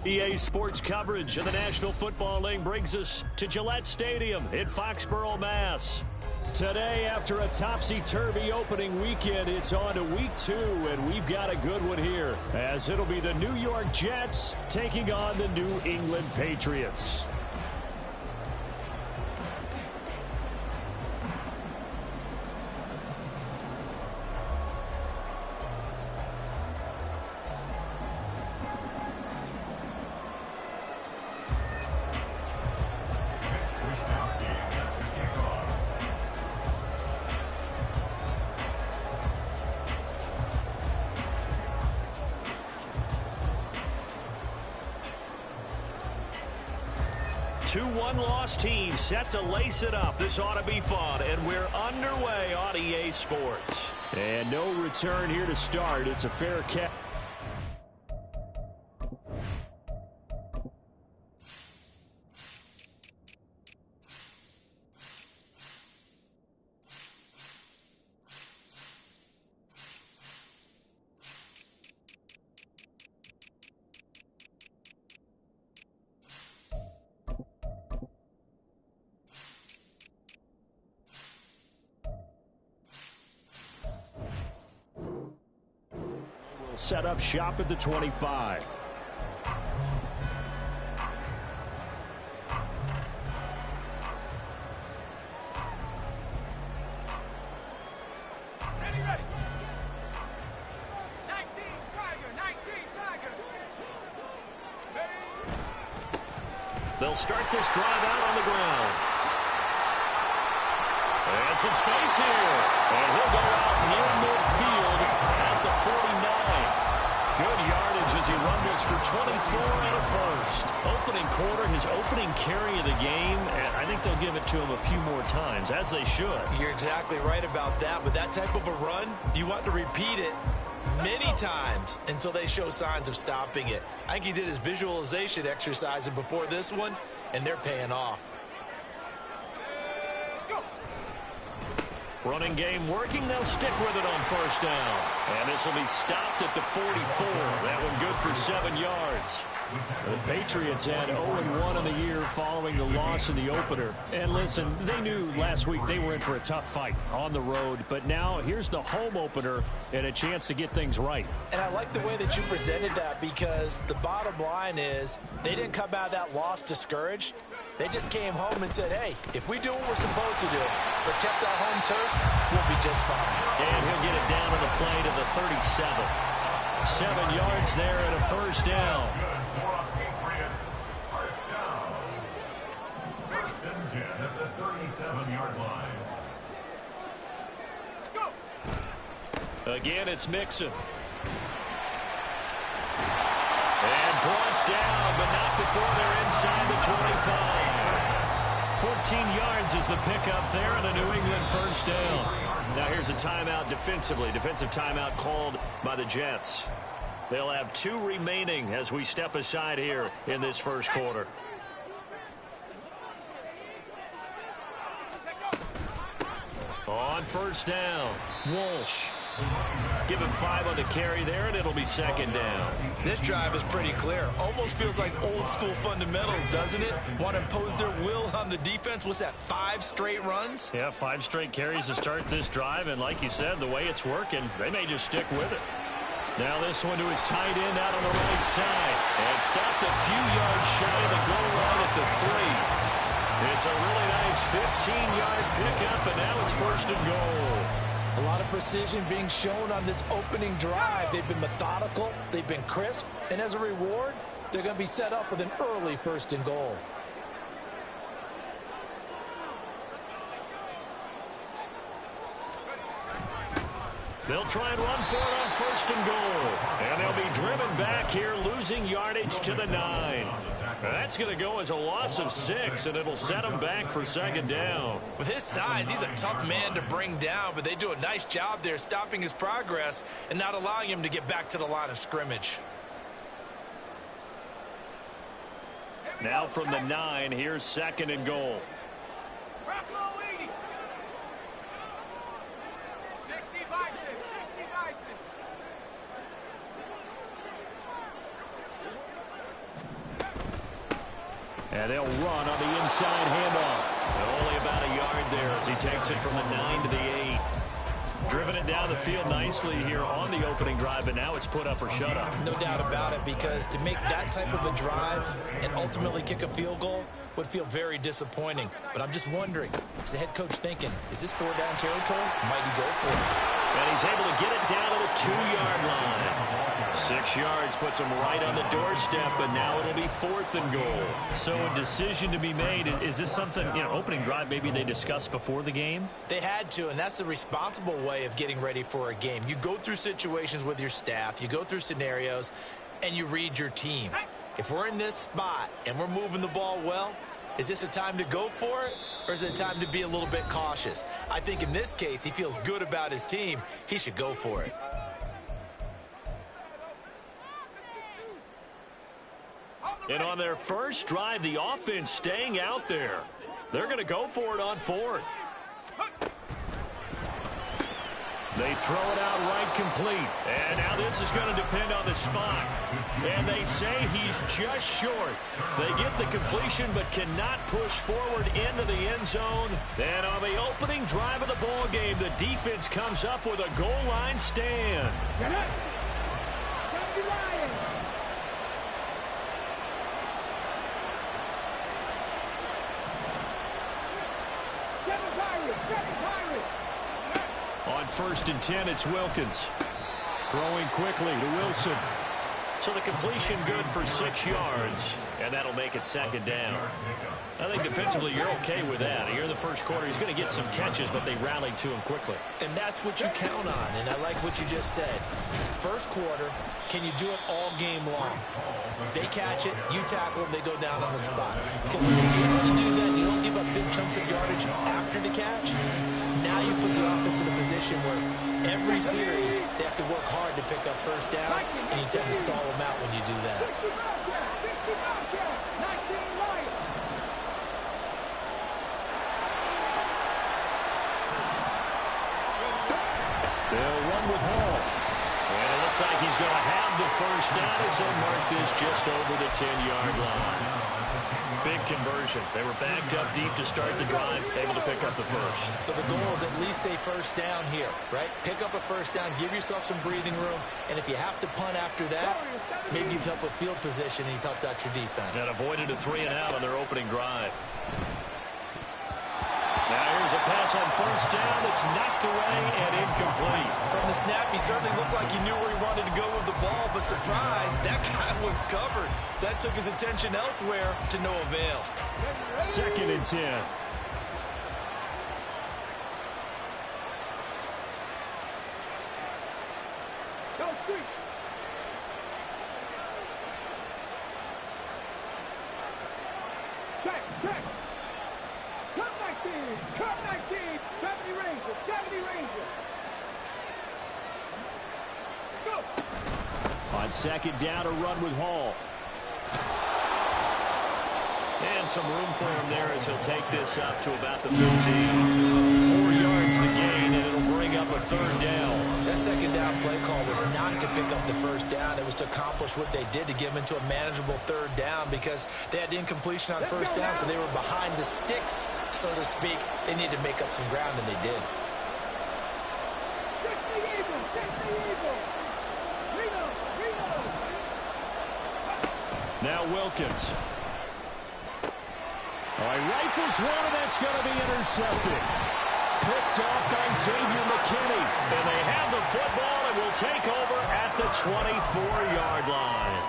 EA Sports coverage of the National Football League brings us to Gillette Stadium in Foxborough, Mass. Today, after a topsy-turvy opening weekend, it's on to week 2, and we've got a good one here, as it'll be the New York Jets taking on the New England Patriots. Two one-loss teams set to lace it up. This ought to be fun, and we're underway on EA Sports. And no return here to start. It's a fair catch. Set up shop at the 25. Ready. 19 Tiger. They'll start this drive out on the ground. And some space here. And he'll go out near midfield at the 49. Good yardage as he rumbles for 24 and a first. Opening quarter, his opening carry of the game, and I think they'll give it to him a few more times, as they should. You're exactly right about that. With that type of a run, you want to repeat it many times until they show signs of stopping it. I think he did his visualization exercise before this one, and they're paying off. Running game working. They'll stick with it on first down. And this will be stopped at the 44. That one good for 7 yards. The Patriots had 0-1 in the year following the loss in the opener. And listen, they knew last week they were in for a tough fight on the road. But now here's the home opener and a chance to get things right. And I like the way that you presented that, because the bottom line is they didn't come out of that loss discouraged. They just came home and said, hey, if we do what we're supposed to do, protect our home turf, we'll be just fine. And he'll get it down to the play to the 37. 7 yards there and a first down. First and 10 at the 37-yard line. Again, it's Mixon. And brought down, but not before they're inside the 25. 14 yards is the pickup there, and a New England first down. Now here's a timeout defensively. Defensive timeout called by the Jets. They'll have 2 remaining as we step aside here in this first quarter. On first down, Walsh. Give him 5 on the carry there, and it'll be second down. This drive is pretty clear. Almost feels like old school fundamentals, doesn't it? Want to impose their will on the defense. What's that, 5 straight runs? Yeah, 5 straight carries to start this drive, and like you said, the way it's working, they may just stick with it. Now this one to his tight end out on the right side. And stopped a few yards shy of the goal line at the 3. It's a really nice 15-yard pickup, and now it's first and goal. A lot of precision being shown on this opening drive. They've been methodical, they've been crisp, and as a reward, they're going to be set up with an early first and goal. They'll try and run for it on first and goal. And they'll be driven back here, losing yardage to the 9. That's going to go as a loss of 6, and it'll set him back for second down. With his size, he's a tough man to bring down, but they do a nice job there stopping his progress and not allowing him to get back to the line of scrimmage. Now from the 9, here's second and goal. And they'll run on the inside handoff. Only about a yard there as he takes it from the 9 to the 8. Driven it down the field nicely here on the opening drive, but now it's put up or shut up. No doubt about it, because to make that type of a drive and ultimately kick a field goal would feel very disappointing. But I'm just wondering, is the head coach thinking, is this 4-down territory? Might he go for it? And he's able to get it down to the 2-yard line. 6 yards puts him right on the doorstep, but now it'll be 4th and goal. So a decision to be made. Is this something, opening drive maybe they discussed before the game? They had to, and that's the responsible way of getting ready for a game. You go through situations with your staff, you go through scenarios, and you read your team. If we're in this spot and we're moving the ball well, is this a time to go for it, or is it a time to be a little bit cautious? I think in this case, he feels good about his team. He should go for it. And on their first drive, the offense staying out there. They're going to go for it on 4th. They throw it out right complete. And now this is going to depend on the spot. And they say he's just short. They get the completion but cannot push forward into the end zone. And on the opening drive of the ball game, the defense comes up with a goal line stand. On 1st and 10, it's Wilkins. Throwing quickly to Wilson. So the completion good for 6 yards, and that'll make it 2nd down. I think defensively you're okay with that. Here in the first quarter, he's going to get some catches, but they rallied to him quickly. And that's what you count on, and I like what you just said. First quarter, can you do it all game long? They catch it, you tackle them, they go down on the spot. Because when you're able to do that, you don't give up big chunks of yardage after the catch. Now you put the offense in a position where every series they have to work hard to pick up first downs, and you tend to stall them out when you do that. They'll run with Hall. And it looks like he's going to have the first down as they mark this just over the 10-yard line. Big conversion. They were backed up deep to start the drive, able to pick up the first. So the goal is at least a first down here, right? Pick up a first down, give yourself some breathing room, and if you have to punt after that, maybe you've helped with field position and you've helped out your defense. And avoided a 3-and-out on their opening drive. Now here's a pass on first down that's knocked away and incomplete. From the snap, he certainly looked like he knew where he wanted to go with the ball, but surprise, that guy was covered. So that took his attention elsewhere to no avail. 2nd and 10. On 2nd down, a run with Hall. And some room for him there as he'll take this up to about the 15. 4 yards the gain, and it'll bring up a 3rd down. That 2nd down play call was not to pick up the first down. It was to accomplish what they did to get them into a manageable 3rd down because they had incompletion on first down, so they were behind the sticks, so to speak. They needed to make up some ground, and they did. Now Wilkins. Oh, he rifles one, and that's going to be intercepted. Picked off by Xavier McKinney. And they have the football and will take over at the 24-yard line.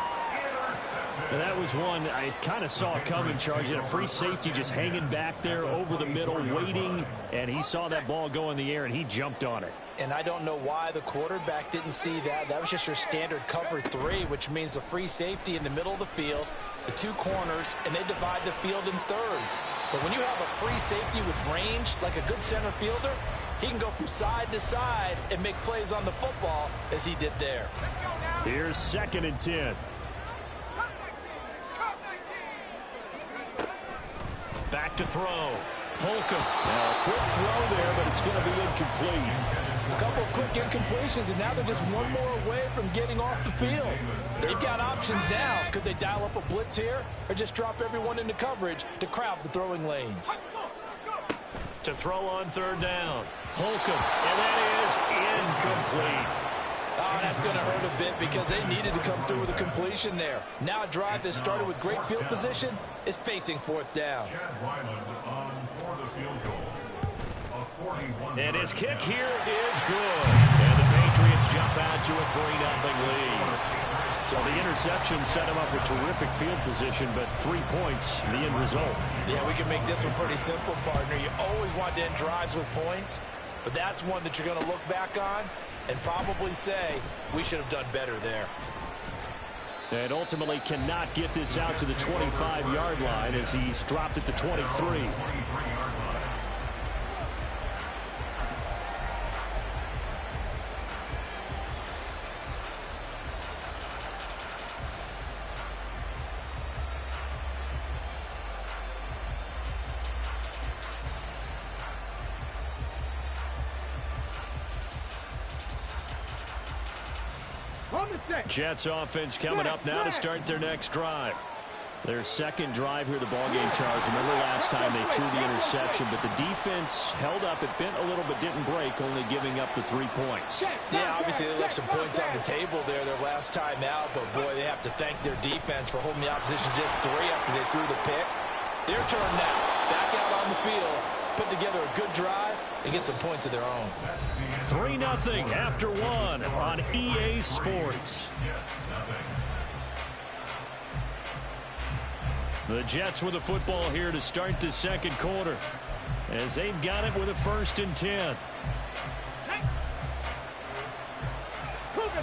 And that was one I kind of saw coming, Charge. He had a free safety just hanging back there over the middle, waiting. And he saw that ball go in the air, and he jumped on it. And I don't know why the quarterback didn't see that. That was just your standard cover 3, which means the free safety in the middle of the field, the 2 corners, and they divide the field in thirds. But when you have a free safety with range, like a good center fielder, he can go from side to side and make plays on the football as he did there. Here's 2nd and 10. Back to throw. Holcomb. Now a quick throw there, but it's going to be incomplete. A couple of quick incompletions, and now they're just one more away from getting off the field. They've got options now. Could they dial up a blitz here or just drop everyone into coverage to crowd the throwing lanes? To throw on third down. Holcomb, and that is incomplete. Oh, that's going to hurt a bit because they needed to come through with a completion there. Now a drive that started with great field position is facing fourth down. And his kick here is good. And the Patriots jump out to a 3-0 lead. So the interception set him up with terrific field position, but 3 points, the end result. Yeah, we can make this one pretty simple, partner. You always want to end drives with points, but that's one that you're going to look back on and probably say, we should have done better there. And ultimately cannot get this out to the 25-yard line as he's dropped at the 23. Jets offense coming up now to start their next drive. Their second drive here, the ballgame, Charles. Remember last time they threw the interception, but the defense held up. It bent a little but didn't break, only giving up the 3 points. Yeah, obviously they left some points on the table there their last time out, but boy, they have to thank their defense for holding the opposition just 3 after they threw the pick. Their turn now, back out on the field, put together a good drive and get some points of their own. 3-0 after 1 on EA Sports. The Jets with the football here to start the second quarter, as they've got it with a 1st and 10.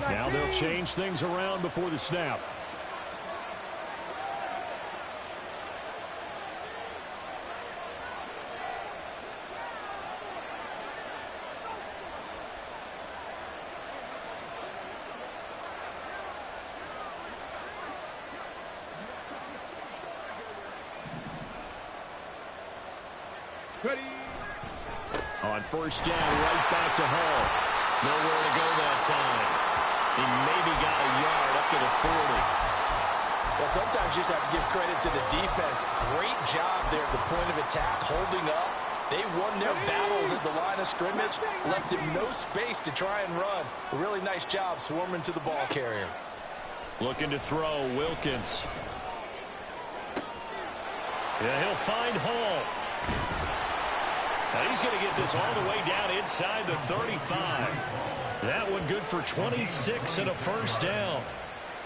Now they'll change things around before the snap. On 1st down, right back to Hall. Nowhere to go that time. He maybe got a yard up to the 40. Well, sometimes you just have to give credit to the defense. Great job there at the point of attack, holding up. They won their battles at the line of scrimmage, left him no space to try and run. A really nice job swarming to the ball carrier. Looking to throw, Wilkins. Yeah, he'll find Hall. Now he's going to get this all the way down inside the 35. That one good for 26 and a 1st down.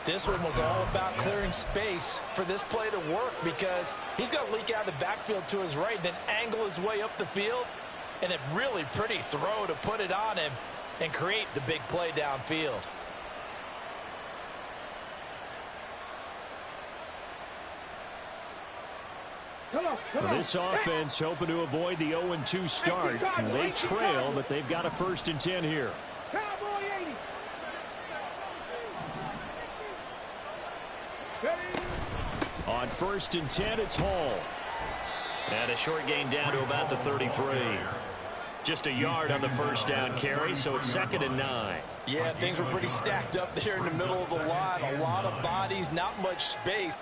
This one was all about clearing space for this play to work because he's going to leak out of the backfield to his right, then angle his way up the field, and a really pretty throw to put it on him and create the big play downfield. This offense hoping to avoid the 0-2 start. They trail, but they've got a 1st and 10 here. On 1st and 10, it's Hall. And a short gain down to about the 33. Just a yard on the 1st down carry, so it's 2nd and 9. Yeah, things were pretty stacked up there in the middle of the line. A lot of bodies, not much space.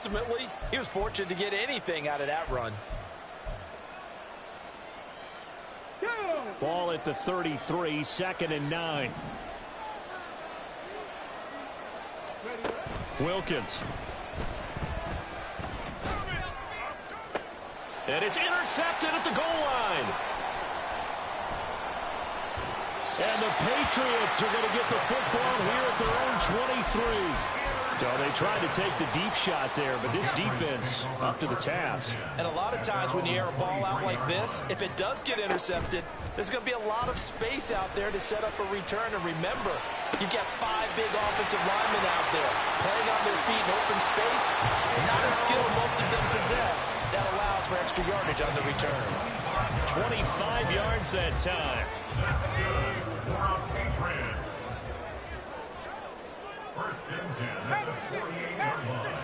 Ultimately, he was fortunate to get anything out of that run. Ball at the 33, 2nd and 9. Wilkins. And it's intercepted at the goal line. And the Patriots are going to get the football here at their own 23. So they tried to take the deep shot there, but this defense up to the task. And a lot of times when you air a ball out like this, if it does get intercepted, there's going to be a lot of space out there to set up a return. And remember, You've got 5 big offensive linemen out there playing on their feet in open space. Not a skill most of them possess. That allows for extra yardage on the return. 25 yards that time. That's good for our Patriots. First and 10 at the 48-yard line.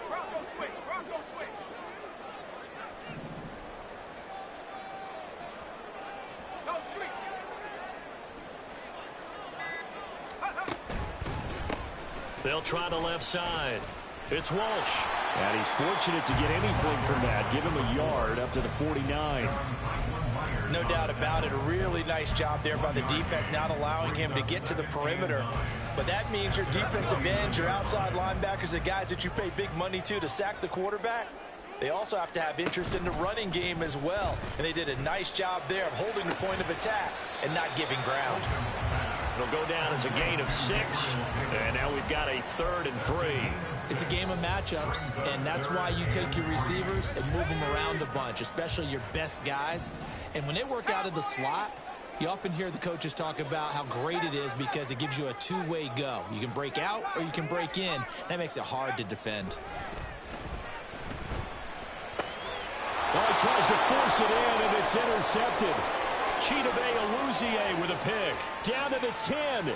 Bronco switch, Bronco switch. No street. They'll try the left side. It's Walsh. And he's fortunate to get anything from that. Give him a yard up to the 49. No doubt about it. A really nice job there by the defense, not allowing him to get to the perimeter. But that means your defensive ends, your outside linebackers, the guys that you pay big money to sack the quarterback, they also have to have interest in the running game as well. And they did a nice job there of holding the point of attack and not giving ground. It'll go down as a gain of 6. And now we've got a 3rd and 3. It's a game of matchups, and that's why you take your receivers and move them around a bunch, especially your best guys. And when they work out of the slot, you often hear the coaches talk about how great it is because it gives you a two-way go. You can break out or you can break in. That makes it hard to defend. Well, he tries to force it in, and it's intercepted. Chidobe Awuzie with a pick. Down to the 10.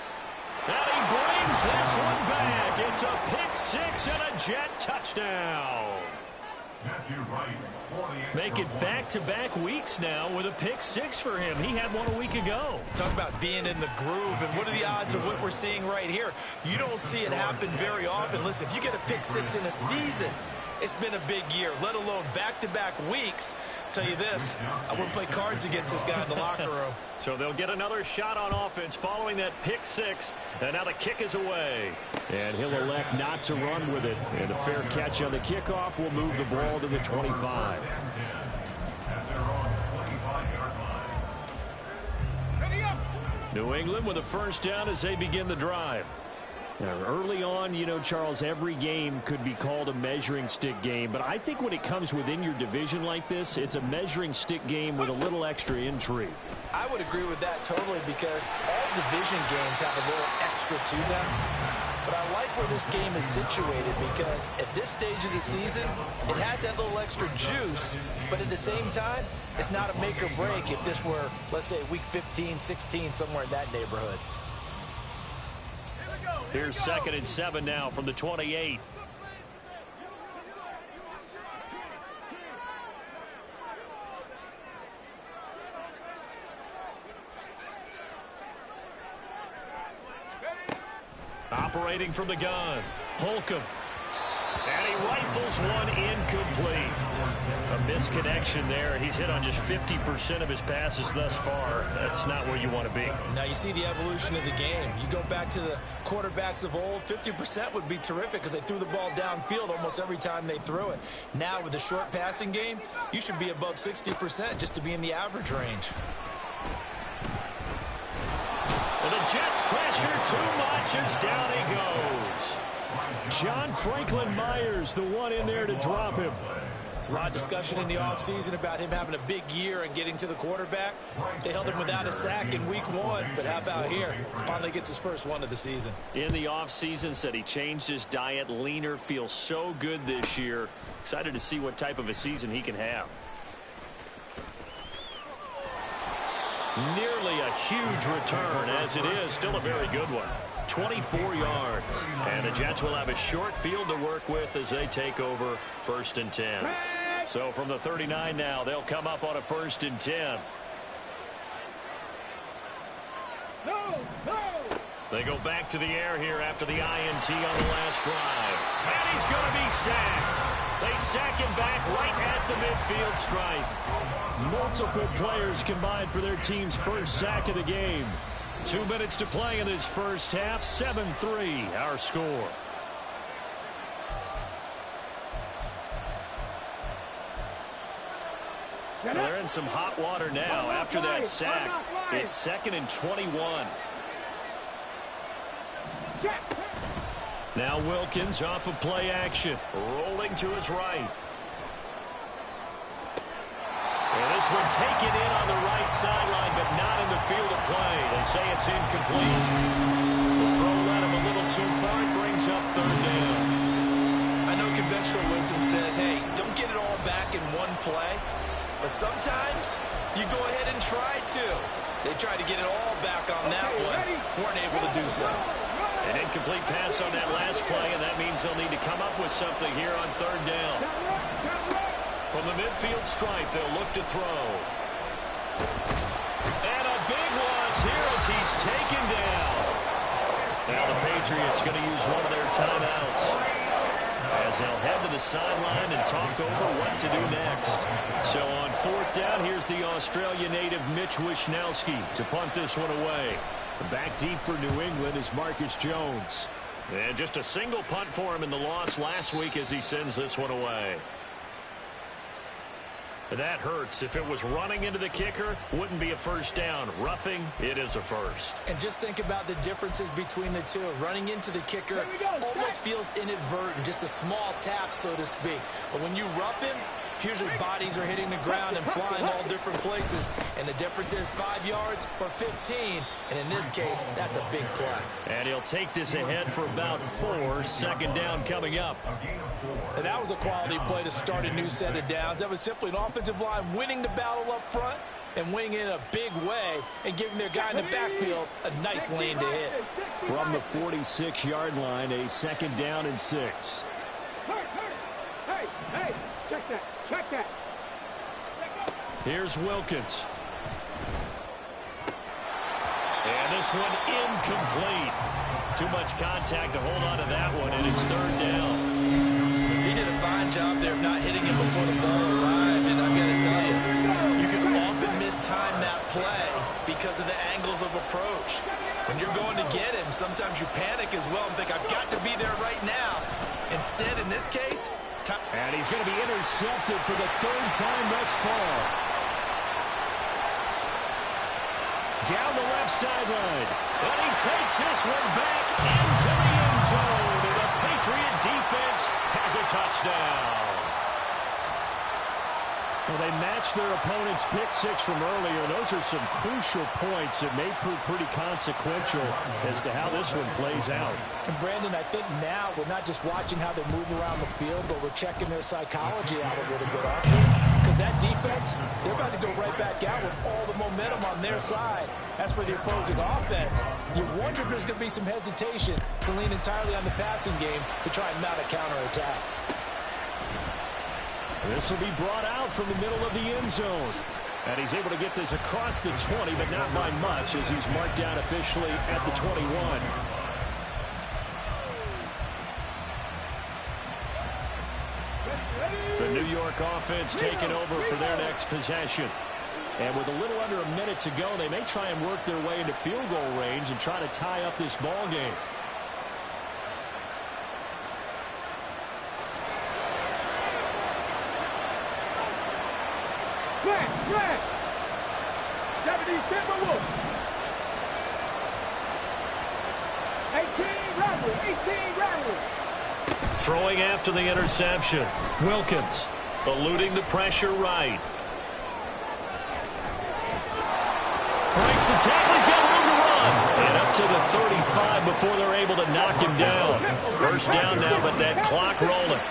And he brings this one back. It's a pick 6 and a Jet touchdown. Make it back-to-back weeks now with a pick 6 for him. He had one a week ago. Talk about being in the groove, and what are the odds of what we're seeing right here? You don't see it happen very often. Listen, if you get a pick 6 in a season, it's been a big year, let alone back-to-back weeks. Tell you this, I wouldn't play cards against this guy in the locker room. So they'll get another shot on offense following that pick 6, and now the kick is away. And he'll elect not to run with it. And a fair catch on the kickoff will move the ball to the 25. New England with a first down as they begin the drive. Now, early on, you know, Charles, every game could be called a measuring stick game. But I think when it comes within your division like this, it's a measuring stick game with a little extra intrigue. I would agree with that totally because all division games have a little extra to them. But I like where this game is situated because at this stage of the season, it has that little extra juice. But at the same time, it's not a make or break if this were, let's say, week 15, 16, somewhere in that neighborhood. Here's 2nd and 7 now from the 28. Operating from the gun, Holcomb. And he rifles one incomplete. A misconnection there. He's hit on just 50% of his passes thus far. That's not where you want to be. Now you see the evolution of the game. You go back to the quarterbacks of old, 50% would be terrific because they threw the ball downfield almost every time they threw it. Now with the short passing game, you should be above 60% just to be in the average range. And the Jets pressure too much as down he goes. John Franklin Myers, the one in there to drop him. There's a lot of discussion in the offseason about him having a big year and getting to the quarterback. They held him without a sack in week 1, but how about here? Finally gets his first one of the season. In the offseason, said he changed his diet, leaner, feels so good this year. Excited to see what type of a season he can have. Nearly a huge return, as it is still a very good one. 24 yards. And the Jets will have a short field to work with as they take over 1st and 10. So from the 39 now, they'll come up on a 1st and 10. They go back to the air here after the INT on the last drive. And he's going to be sacked. They sack him back right at the midfield stripe. Multiple players combined for their team's first sack of the game. 2 minutes to play in this first half. 7-3 our score. Well, they're in some hot water now after that sack. It's 2nd and 21. Now Wilkins off of play action. Rolling to his right. And this one taken in on the right sideline, but not in the field of play. They say it's incomplete. The throw led him a little too far. It brings up third down. I know conventional wisdom says, hey, don't get it all back in one play. But sometimes you go ahead and try to. They tried to get it all back on that one. Weren't able to do so. An incomplete pass on that last play, and that means they'll need to come up with something here on third down. From the midfield stripe, they'll look to throw. And a big loss here as he's taken down. Now the Patriots going to use one of their timeouts, as they'll head to the sideline and talk over what to do next. So on fourth down, here's the Australia native Mitch Wishnowsky to punt this one away. Back deep for New England is Marcus Jones. And just a single punt for him in the loss last week as he sends this one away. That hurts. If it was running into the kicker, wouldn't be a first down. Roughing, it is a first. And just think about the differences between the two. Running into the kicker almost feels inadvertent, just a small tap, so to speak. But when you rough him, usually bodies are hitting the ground and flying all different places. And the difference is 5 yards or 15. And in this case, that's a big play. And he'll take this ahead for about 4. Second down coming up. And that was a quality play to start a new set of downs. That was simply an offensive line winning the battle up front and winning it in a big way and giving their guy in the backfield a nice lane to hit. From the 46-yard line, a second down and 6. Hey, check that. Here's Wilkins. And this one incomplete. Too much contact to hold on to that one, and it's third down. He did a fine job there of not hitting him before the ball arrived, and I've got to tell you, you can often mistime that play because of the angles of approach. When you're going to get him, sometimes you panic as well and think, I've got to be there right now. Instead, in this case, and he's going to be intercepted for the third time thus far. Down the left sideline. And he takes this one back into the end zone. And the Patriot defense has a touchdown. Well, they matched their opponent's pick six from earlier. Those are some crucial points that may prove pretty consequential as to how this one plays out. And Brandon, I think now we're not just watching how they move around the field, but we're checking their psychology out a little bit, aren't we? Because that defense, they're about to go right back out with all the momentum on their side. As for the opposing offense, you wonder if there's going to be some hesitation to lean entirely on the passing game to try and mount a counterattack. This will be brought out from the middle of the end zone. And he's able to get this across the 20, but not by much, as he's marked down officially at the 21. The New York offense taking over for their next possession. And with a little under a minute to go, they may try and work their way into field goal range and try to tie up this ball game. Flag. 70 Timberwolves. 18 Rattlers. Throwing after the interception. Wilkins eluding the pressure right. Breaks the tackle. He's got room to run. And up to the 35 before they're able to knock him down. First down now, but that clock rolling.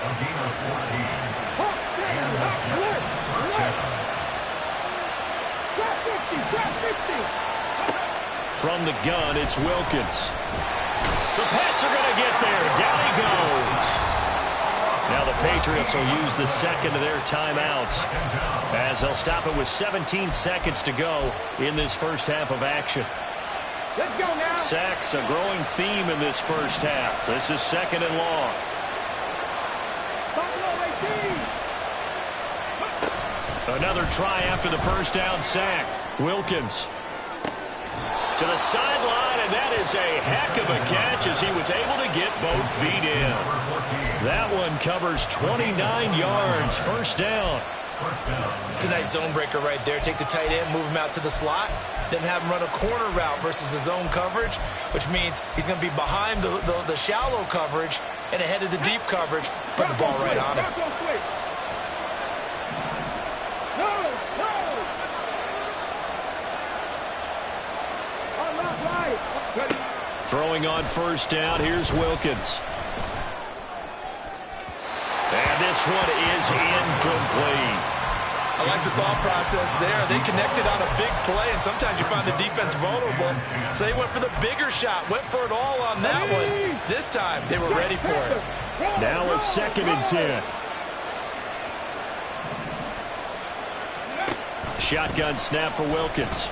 From the gun, it's Wilkins. The Pats are going to get there. Down he goes. Now the Patriots will use the second of their timeouts, as they'll stop it with 17 seconds to go in this first half of action. Let's go now. Sacks, a growing theme in this first half. This is second and long. Another try after the first down sack. Wilkins to the sideline, and that is a heck of a catch as he was able to get both feet in. That one covers 29 yards. First down. It's a nice zone breaker right there. Take the tight end, move him out to the slot, then have him run a corner route versus the zone coverage, which means he's going to be behind the shallow coverage and ahead of the deep coverage. Put the ball right on him. Throwing on first down, here's Wilkins. And this one is incomplete. I like the thought process there. They connected on a big play, and sometimes you find the defense vulnerable. So they went for the bigger shot, went for it all on that one. This time, they were ready for it. Now a 2nd and 10. Shotgun snap for Wilkins.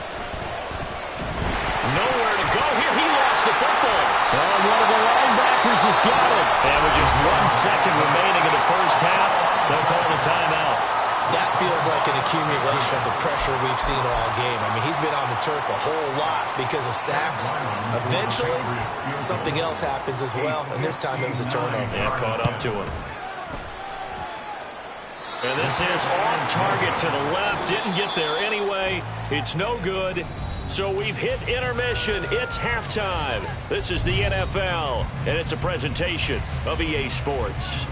Nowhere to go here. He lost the football. And one of the linebackers has got it. And with just 1 second remaining in the first half, they'll call the timeout. That feels like an accumulation of the pressure we've seen all game. I mean, he's been on the turf a whole lot because of sacks. Eventually, something else happens as well, and this time it was a turnover. Yeah, caught up to him. And this is on target to the left. Didn't get there anyway. It's no good. So we've hit intermission. It's halftime. This is the NFL, and it's a presentation of EA Sports.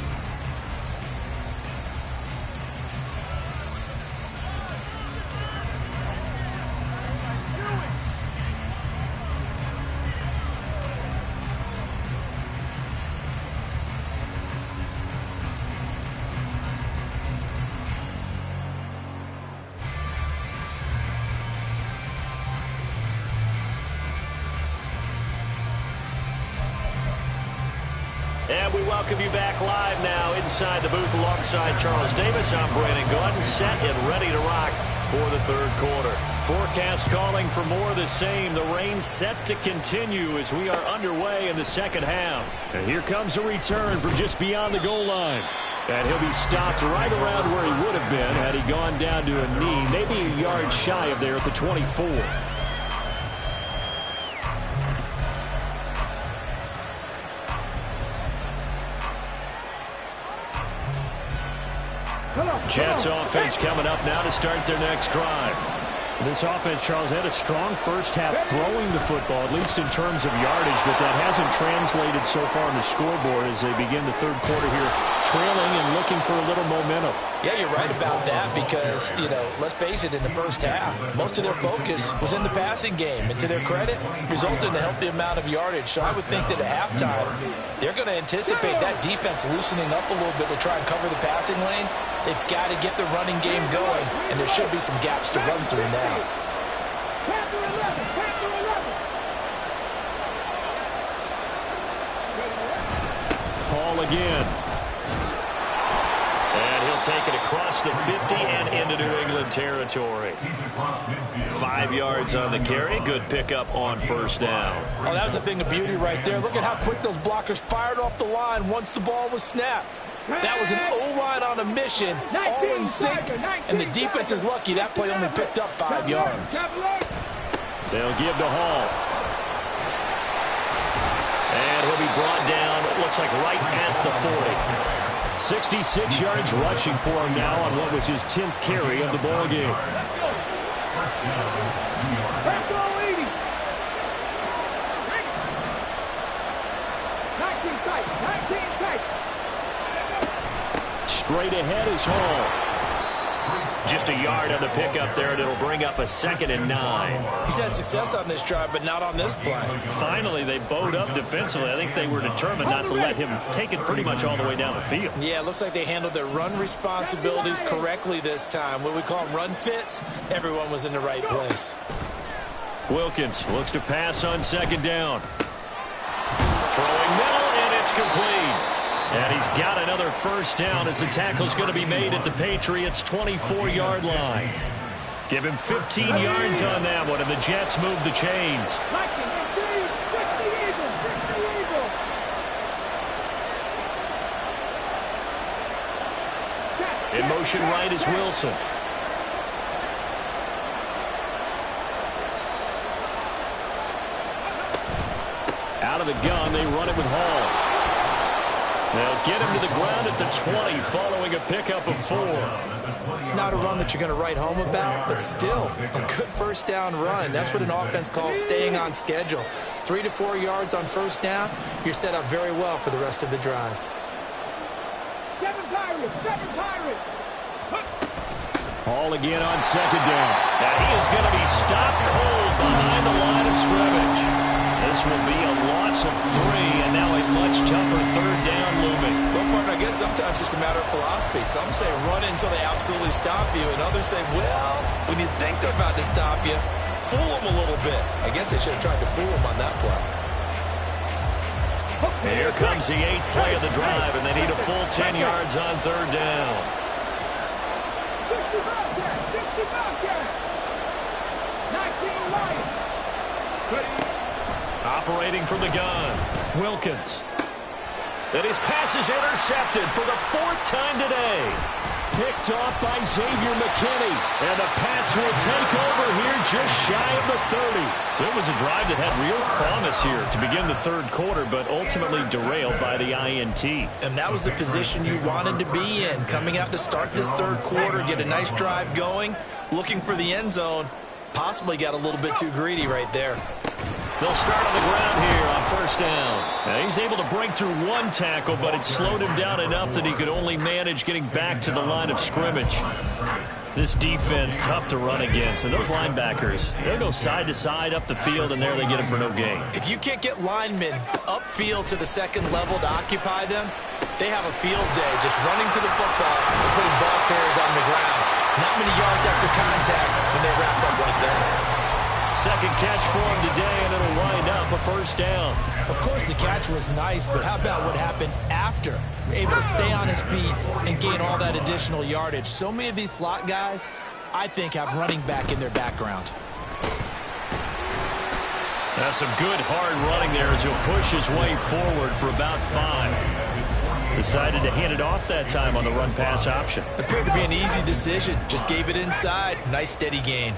And we welcome you back live now inside the booth alongside Charles Davis. I'm Brandon Gordon, set and ready to rock for the third quarter. Forecast calling for more of the same. The rain set to continue as we are underway in the second half. And here comes a return from just beyond the goal line. And he'll be stopped right around where he would have been had he gone down to a knee, maybe a yard shy of there at the 24. Jets offense coming up now to start their next drive. This offense, Charles, had a strong first half throwing the football, at least in terms of yardage, but that hasn't translated so far on the scoreboard as they begin the third quarter here, trailing and looking for a little momentum. Yeah, you're right about that because, you know, let's face it, in the first half, most of their focus was in the passing game. And to their credit, resulted in a healthy amount of yardage. So I would think that at halftime, they're going to anticipate that defense loosening up a little bit to try and cover the passing lanes. They've got to get the running game going, and there should be some gaps to run through now. Paul again. And he'll take it across the 50 and into New England territory. 5 yards on the carry. Good pickup on first down. Oh, that was a thing of beauty right there. Look at how quick those blockers fired off the line once the ball was snapped. That was an O-line on a mission, all in sync, and the defense is lucky that play only picked up 5 yards. They'll give to Hall. And he'll be brought down, it looks like right at the 40. 66 yards rushing for him now on what was his 10th carry of the ball game. Straight ahead is Hall. Just a yard on the pickup there, and it'll bring up a 2nd and 9. He's had success on this drive, but not on this play. Finally, they bowed up defensively. I think they were determined not to let him take it pretty much all the way down the field. Yeah, it looks like they handled their run responsibilities correctly this time. What we call them run fits, everyone was in the right place. Wilkins looks to pass on 2nd down. Throwing middle, and it's complete. And he's got another first down as the tackle's going to be made at the Patriots' 24-yard line. Give him 15 yards on that one, and the Jets move the chains. In motion right is Wilson. Out of the gun, they run it with Hall. They'll get him to the ground at the 20 following a pickup of 4. Not a run that you're going to write home about, but still a good first down run. That's what an offense calls staying on schedule. 3 to 4 yards on first down, you're set up very well for the rest of the drive. 7 Pirates. Hall again on 2nd down. And he is going to be stopped cold behind the line of scrimmage. This will be a long loss of 3, and now a much tougher third down looming. Well, partner, I guess sometimes it's just a matter of philosophy. Some say run until they absolutely stop you, and others say, well, when you think they're about to stop you, fool them a little bit. I guess they should have tried to fool them on that play. Here comes the 8th play of the drive, and they need a full 10 yards on third down. 19 Lions. Operating from the gun, Wilkins. And his pass is intercepted for the 4th time today. Picked off by Xavier McKinney. And the Pats will take over here just shy of the 30. So it was a drive that had real promise here to begin the third quarter, but ultimately derailed by the INT. And that was the position you wanted to be in. Coming out to start this third quarter, get a nice drive going, looking for the end zone. Possibly got a little bit too greedy right there. They'll start on the ground here on first down. Now he's able to break through one tackle, but it slowed him down enough that he could only manage getting back to the line of scrimmage. This defense, tough to run against. And those linebackers, they'll go side to side up the field, and there they get him for no gain. If you can't get linemen upfield to the second level to occupy them, they have a field day just running to the football and putting ball carriers on the ground. Not many yards after contact when they wrap up like that. Second catch for him today, and it'll wind up a first down. Of course, the catch was nice, but how about what happened after? Able to stay on his feet and gain all that additional yardage. So many of these slot guys, I think, have running back in their background. That's some good hard running there as he'll push his way forward for about 5. Decided to hand it off that time on the run-pass option. Appeared to be an easy decision. Just gave it inside. Nice steady gain.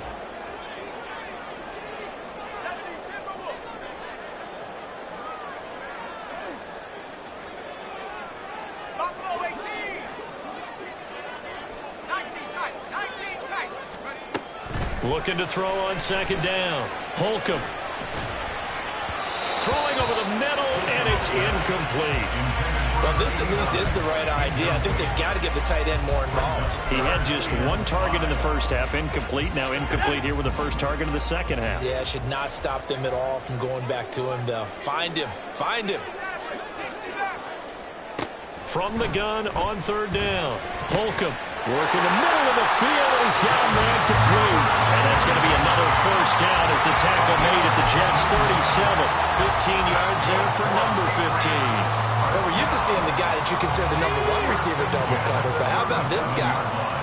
Looking to throw on second down. Holcomb. Throwing over the middle, and it's incomplete. Well, this at least is the right idea. I think they've got to get the tight end more involved. He had just one target in the first half, incomplete. Now incomplete here with the first target of the second half. Yeah, should not stop them at all from going back to him, though. Find him. Find him. From the gun on third down. Holcomb working the middle of the field, and he's got him ran complete. And that's going to be another first down as the tackle made at the Jets' 37. 15 yards there for number 15. Well, we're used to seeing the guy that you consider the number 1 receiver double covered, but how about this guy?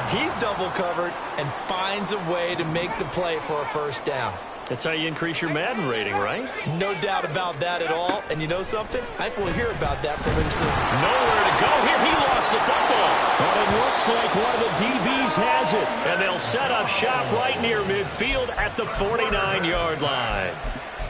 He's double covered and finds a way to make the play for a first down. That's how you increase your Madden rating, right? No doubt about that at all. And you know something? I think we'll hear about that from him soon. Nowhere to go here. He lost the football. But it looks like one of the DBs has it. And they'll set up shop right near midfield at the 49-yard line.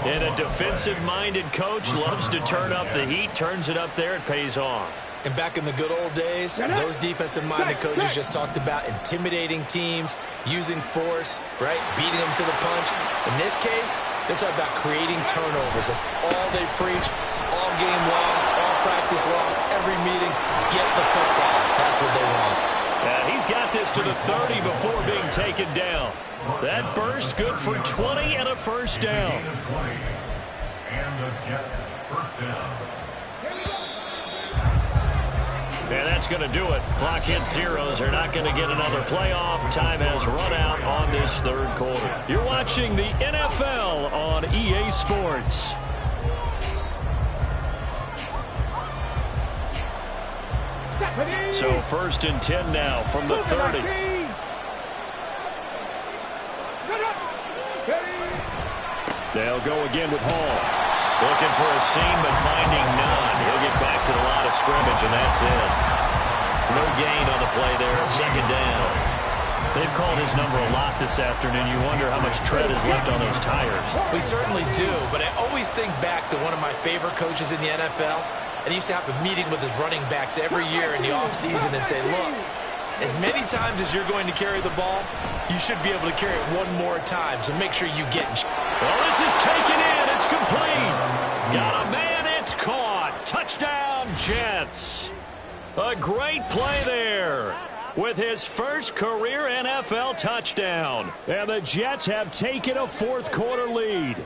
And a defensive-minded coach loves to turn up the heat, turns it up there, it pays off. And back in the good old days, those defensive-minded coaches just talked about intimidating teams, using force, right, beating them to the punch. In this case, they're talking about creating turnovers. That's all they preach, all game long, all practice long, every meeting. Get the football. That's what they want. He's got this to the 30 before being taken down. That burst good for 20 and a first down. And the Jets first down. And that's going to do it. Clock hits zeros. They're not going to get another playoff. Time has run out on this third quarter. You're watching the NFL on EA Sports. So first and 10 now from the 30. They'll go again with Hall. Looking for a seam, but finding none. He'll get back to the line of scrimmage, and that's it. No gain on the play there. Second down. They've called his number a lot this afternoon. You wonder how much tread is left on those tires. We certainly do, but I always think back to one of my favorite coaches in the NFL. And he used to have a meeting with his running backs every year in the offseason and say, look, as many times as you're going to carry the ball, you should be able to carry it one more time, so make sure you get in. Well, this is taken in. It's complete. Got a man. It's caught. Touchdown, Jets. A great play there with his first career NFL touchdown. And the Jets have taken a fourth quarter lead.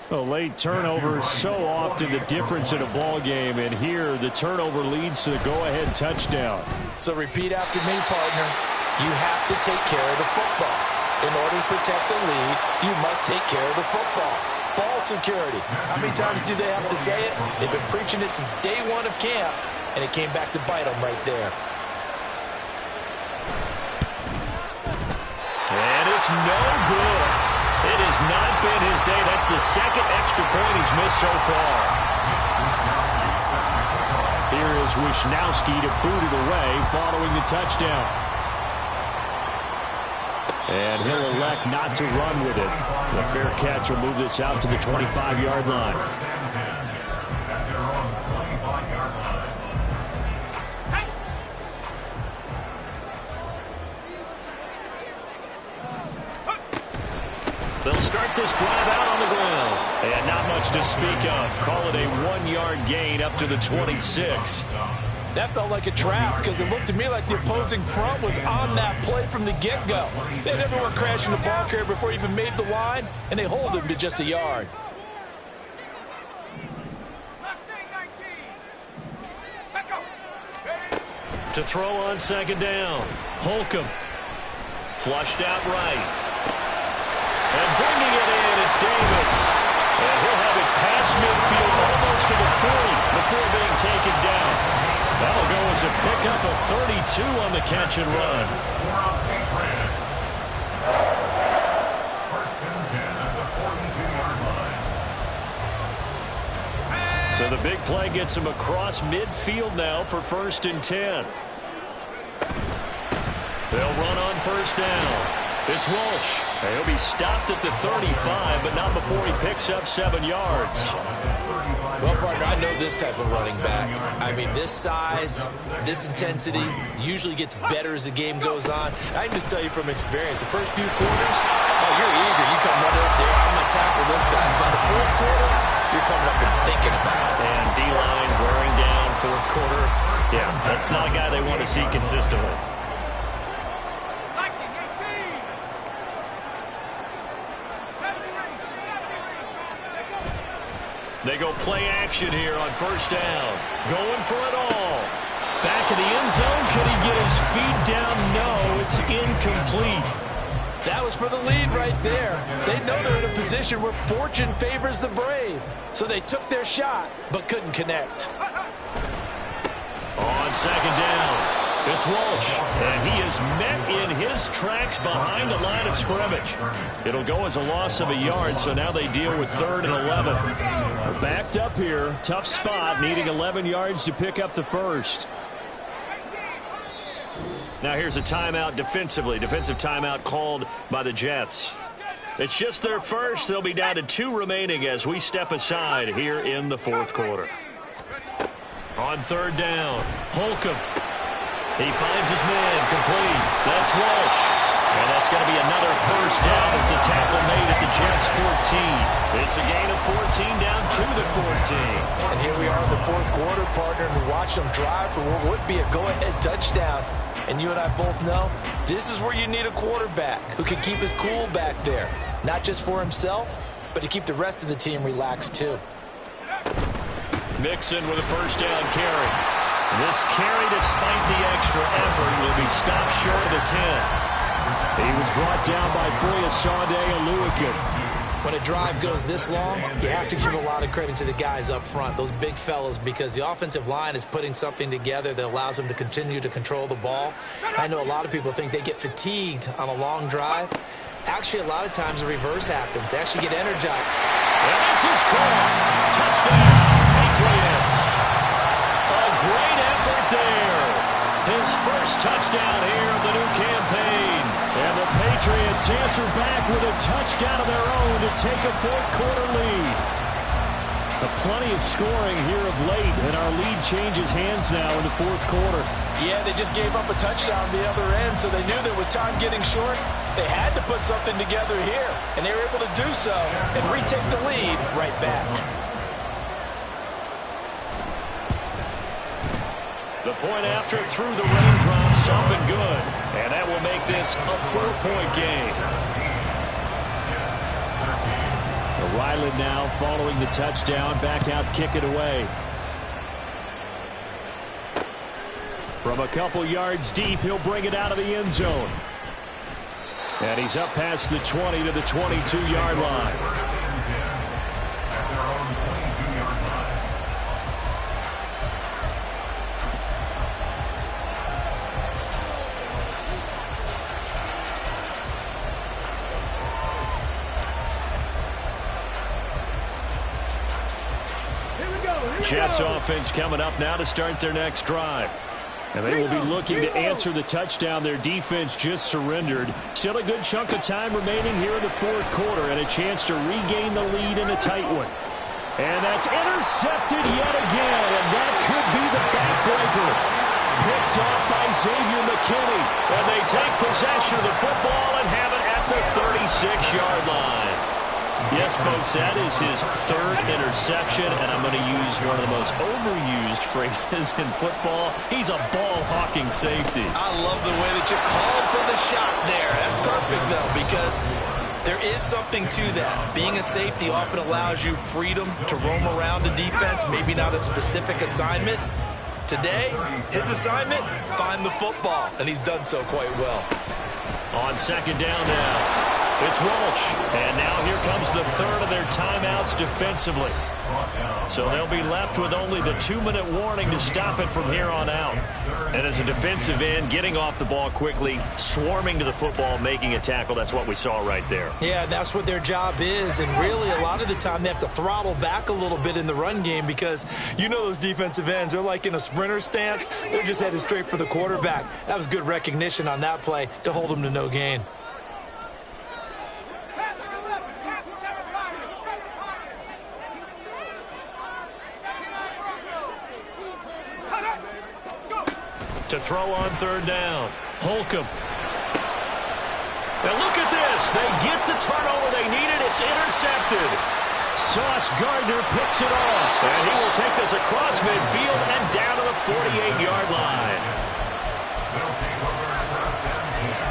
Well, late turnovers so often the difference in a ball game, and here the turnover leads to the go-ahead touchdown. So repeat after me, partner. You have to take care of the football. In order to protect the lead, you must take care of the football. Ball security. How many times do they have to say it? They've been preaching it since day one of camp, and it came back to bite them right there. And it's no good. It has not been his day. That's the second extra point he's missed so far. Here is Wisnowski to boot it away following the touchdown. And he'll elect not to run with it. The fair catch will move this out to the 25-yard line. They'll start this drive out on the ground. And not much to speak of. Call it a 1-yard gain up to the 26. That felt like a trap because it looked to me like the opposing front was on that play from the get-go. They had everyone crashing the ball carrier before he even made the line, and they hold him to just a yard. To throw on second down. Holcomb. Flushed out right. And bringing it in, it's Davis. And he'll have it past midfield almost to the 40 before being taken down. That'll go as a pickup of 32 on the catch and run. First and 10 at the 42-yard line. So the big play gets him across midfield now for first and 10. They'll run on first down. It's Walsh. He'll be stopped at the 35, but not before he picks up 7 yards. Well, partner, I know this type of running back. I mean, this size, this intensity usually gets better as the game goes on. I can just tell you from experience, the first few quarters, oh, you're eager. You come running up there, I'm going to tackle this guy. By the fourth quarter, you're coming up and thinking about it. And D-line wearing down fourth quarter. Yeah, that's not a guy they want to see consistently. They go play action here on first down. Going for it all. Back in the end zone. Can he get his feet down? No, it's incomplete. That was for the lead right there. They know they're in a position where fortune favors the brave. So they took their shot, but couldn't connect. On second down, it's Walsh. And he is met in his tracks behind the line of scrimmage. It'll go as a loss of a yard, so now they deal with 3rd and 11. They're backed up here. Tough spot, needing 11 yards to pick up the first. Now here's a timeout defensively. Defensive timeout called by the Jets. It's just their first. They'll be down to 2 remaining as we step aside here in the fourth quarter. On third down, Holcomb. He finds his man complete. That's Walsh. And that's going to be another first down as the tackle made at the Jets' 14. It's a gain of 14 down to the 14. And here we are in the fourth quarter, partner, and we watch them drive for what would be a go-ahead touchdown. And you and I both know this is where you need a quarterback who can keep his cool back there. Not just for himself, but to keep the rest of the team relaxed too. Mixon with a first down carry. This carry, despite the extra effort, will be stopped short of the 10. He was brought down by Foyesade Aluakin. When a drive goes this long, you have to give a lot of credit to the guys up front, those big fellas, because the offensive line is putting something together that allows them to continue to control the ball. I know a lot of people think they get fatigued on a long drive. Actually, a lot of times the reverse happens. They actually get energized. And this is caught. Touchdown, Patriots. A great effort there. His first touchdown here of the new campaign. And the Patriots answer back with a touchdown of their own to take a fourth quarter lead. Plenty of scoring here of late, and our lead changes hands now in the fourth quarter. Yeah, they just gave up a touchdown the other end, so they knew that with time getting short, they had to put something together here, and they were able to do so and retake the lead right back. The point after through the raindrops up and good, and that will make this a 4-point game. Ryland now following the touchdown, back out, kick it away. From a couple yards deep, he'll bring it out of the end zone. And he's up past the 20 to the 22-yard line. Jets offense coming up now to start their next drive. And they will be looking to answer the touchdown their defense just surrendered. Still a good chunk of time remaining here in the fourth quarter and a chance to regain the lead in a tight one. And that's intercepted yet again, and that could be the backbreaker. Picked off by Xavier McKinney, and they take possession of the football and have it at the 36-yard line. Yes, folks, that is his third interception, and I'm going to use one of the most overused phrases in football. He's a ball-hawking safety. I love the way that you called for the shot there. That's perfect, though, because there is something to that. Being a safety often allows you freedom to roam around the defense, maybe not a specific assignment. Today, his assignment, find the football, and he's done so quite well. On second down now. It's Walsh, and now here comes the third of their timeouts defensively. So they'll be left with only the 2-minute warning to stop it from here on out. And as a defensive end, getting off the ball quickly, swarming to the football, making a tackle, that's what we saw right there. Yeah, that's what their job is, and really a lot of the time they have to throttle back a little bit in the run game because you know those defensive ends, they're like in a sprinter stance. They're just headed straight for the quarterback. That was good recognition on that play to hold them to no gain. To throw on third down. Holcomb. Now look at this. They get the turnover they needed. It's intercepted. Sauce Gardner picks it off. And he will take this across midfield and down to the 48-yard line. They'll take over first down here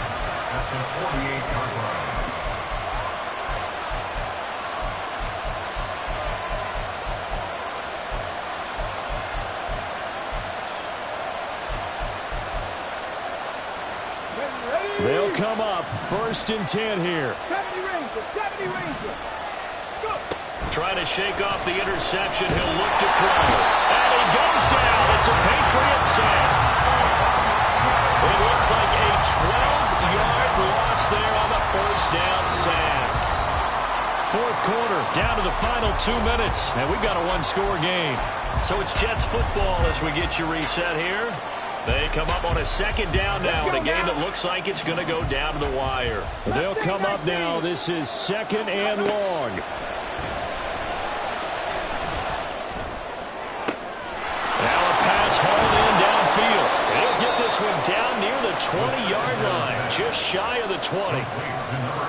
at the 48-yard line. They'll come up first and 10 here. 70 Ranger. Trying to shake off the interception. He'll look to throw. And he goes down. It's a Patriot sack. It looks like a 12-yard loss there on the first down sack. Fourth quarter, down to the final 2 minutes. And we've got a one-score game. So it's Jets football as we get you reset here. They come up on a second down now in a game that looks like it's going to go down to the wire. They'll come up now. This is second and long. Now a pass hauled in downfield. He'll get this one down near the 20-yard line, just shy of the 20.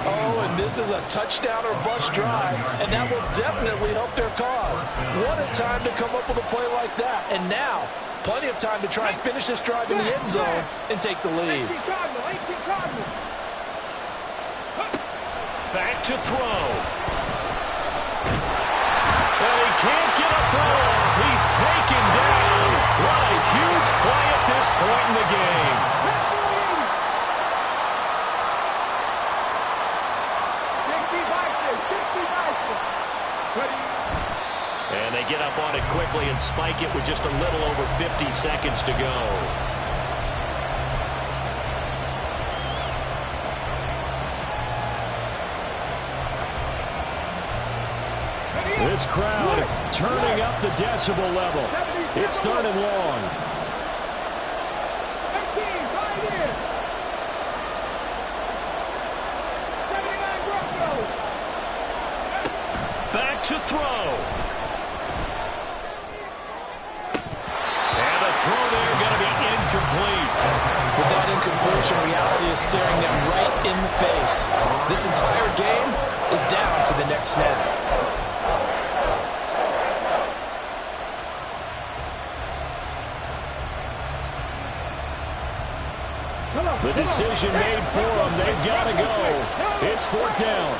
Oh, and this is a touchdown or bust drive, and that will definitely help their cause. What a time to come up with a play like that. And now, plenty of time to try and finish this drive in the end zone and take the lead. Back to throw. And he can't get a throw off. He's taken down. What a huge play at this point in the game. And they get up on it quickly and spike it with just a little over 50 seconds to go. This crowd turning up the decibel level. It's third and long. Back to throw. And the throw there going to be incomplete. With that incompletion, reality is staring them right in the face. This entire game is down to the next snap. The decision made for them. They've got to go. It's fourth down.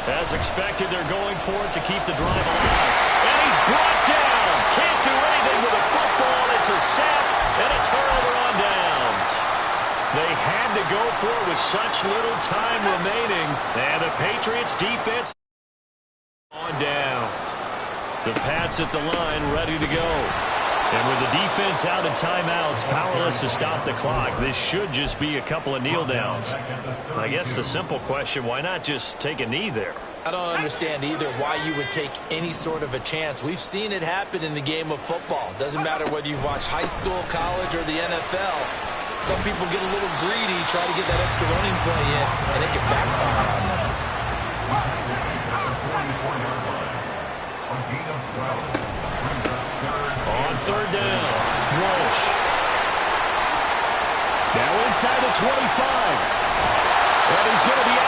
As expected, they're going for it to keep the drive alive. And he's brought down. Can't do anything with a football. It's a sack and a turnover on downs. They had to go for it with such little time remaining. And the Patriots defense on downs. The Pats at the line ready to go. And with the defense out of timeouts, powerless to stop the clock, this should just be a couple of kneel downs. I guess the simple question, why not just take a knee there? I don't understand either why you would take any sort of a chance. We've seen it happen in the game of football. Doesn't matter whether you've watched high school, college, or the NFL. Some people get a little greedy, try to get that extra running play in, and it can backfire on them. On third down, Walsh. Now inside the 25. And he's going to be